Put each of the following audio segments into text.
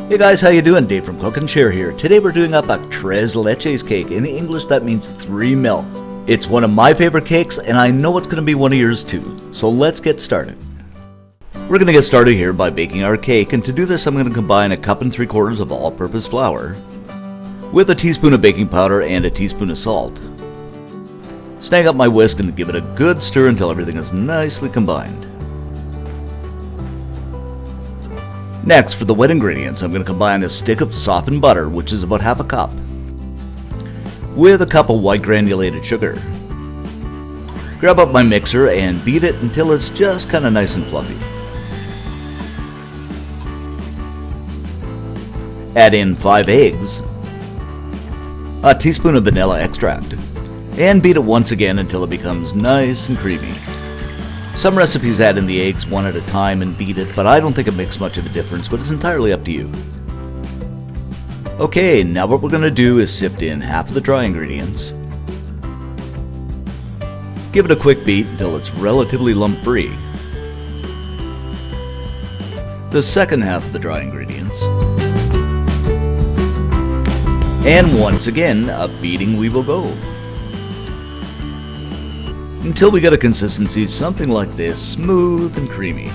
Hey guys, how you doing? Dave from Cook and Share here. Today we're doing up a Tres Leches cake. In English that means 3 milks. It's one of my favorite cakes and I know it's going to be one of yours too. So let's get started. We're going to get started here by baking our cake, and to do this I'm going to combine 1 3/4 cups of all-purpose flour with a teaspoon of baking powder and a teaspoon of salt. Snag up my whisk and give it a good stir until everything is nicely combined. Next, for the wet ingredients, I'm going to combine a stick of softened butter, which is about 1/2 cup, with a cup of white granulated sugar. Grab up my mixer and beat it until it's just kind of nice and fluffy. Add in 5 eggs, a teaspoon of vanilla extract, and beat it once again until it becomes nice and creamy. Some recipes add in the eggs one at a time and beat it, but I don't think it makes much of a difference, but it's entirely up to you. Okay, now what we're going to do is sift in half of the dry ingredients. Give it a quick beat until it's relatively lump-free. The second half of the dry ingredients. And once again, a beating we will go, until we get a consistency something like this, smooth and creamy.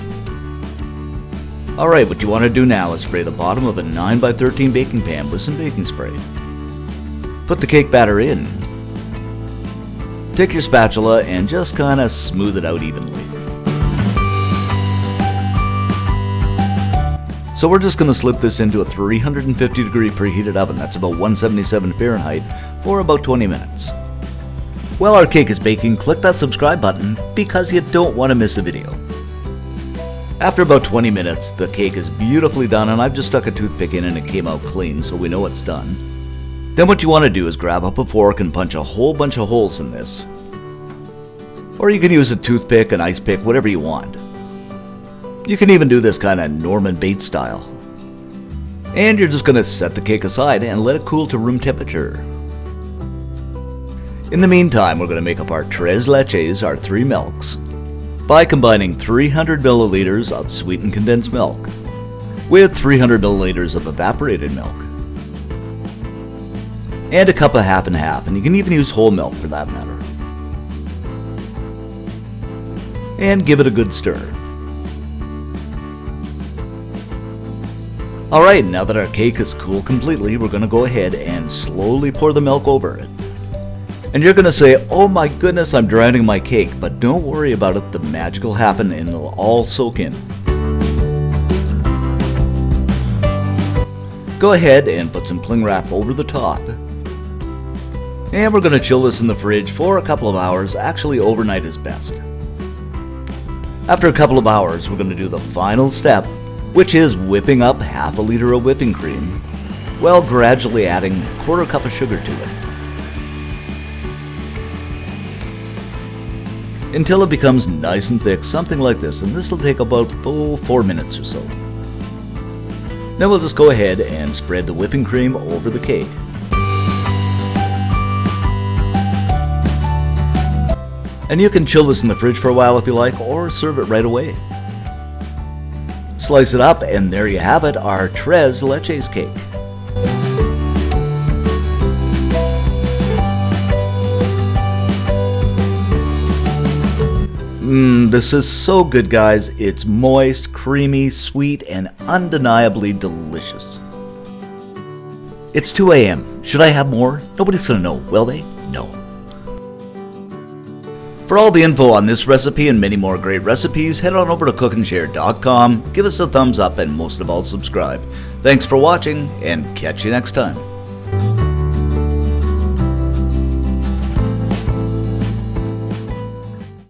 Alright, what you want to do now is spray the bottom of a 9x13 baking pan with some baking spray. Put the cake batter in. Take your spatula and just kind of smooth it out evenly. So we're just going to slip this into a 350 degree preheated oven, that's about 177 Fahrenheit, for about 20 minutes. While our cake is baking, click that subscribe button because you don't want to miss a video. After about 20 minutes, the cake is beautifully done, and I've just stuck a toothpick in and it came out clean, so we know it's done. Then what you want to do is grab up a fork and punch a whole bunch of holes in this. Or you can use a toothpick, an ice pick, whatever you want. You can even do this kind of Norman Bates style. And you're just going to set the cake aside and let it cool to room temperature. In the meantime, we're going to make up our Tres Leches, our 3 milks, by combining 300 milliliters of sweetened condensed milk with 300 milliliters of evaporated milk and a cup of half and half, and you can even use whole milk for that matter. And give it a good stir. Alright, now that our cake is cool completely, we're going to go ahead and slowly pour the milk over it. And you're going to say, oh my goodness, I'm drowning my cake, but don't worry about it, the magic will happen and it'll all soak in. Go ahead and put some cling wrap over the top. And we're going to chill this in the fridge for a couple of hours, actually overnight is best. After a couple of hours, we're going to do the final step, which is whipping up 1/2 liter of whipping cream, while gradually adding 1/4 cup of sugar to it, until it becomes nice and thick, something like this, and this will take about 4 minutes or so. Then we'll just go ahead and spread the whipping cream over the cake. And you can chill this in the fridge for a while if you like, or serve it right away. Slice it up, and there you have it, our Tres Leches cake. This is so good, guys. It's moist, creamy, sweet, and undeniably delicious. It's 2 a.m. Should I have more? Nobody's gonna know, will they? No. For all the info on this recipe and many more great recipes, head on over to cookandshare.com, give us a thumbs up, and most of all, subscribe. Thanks for watching, and catch you next time.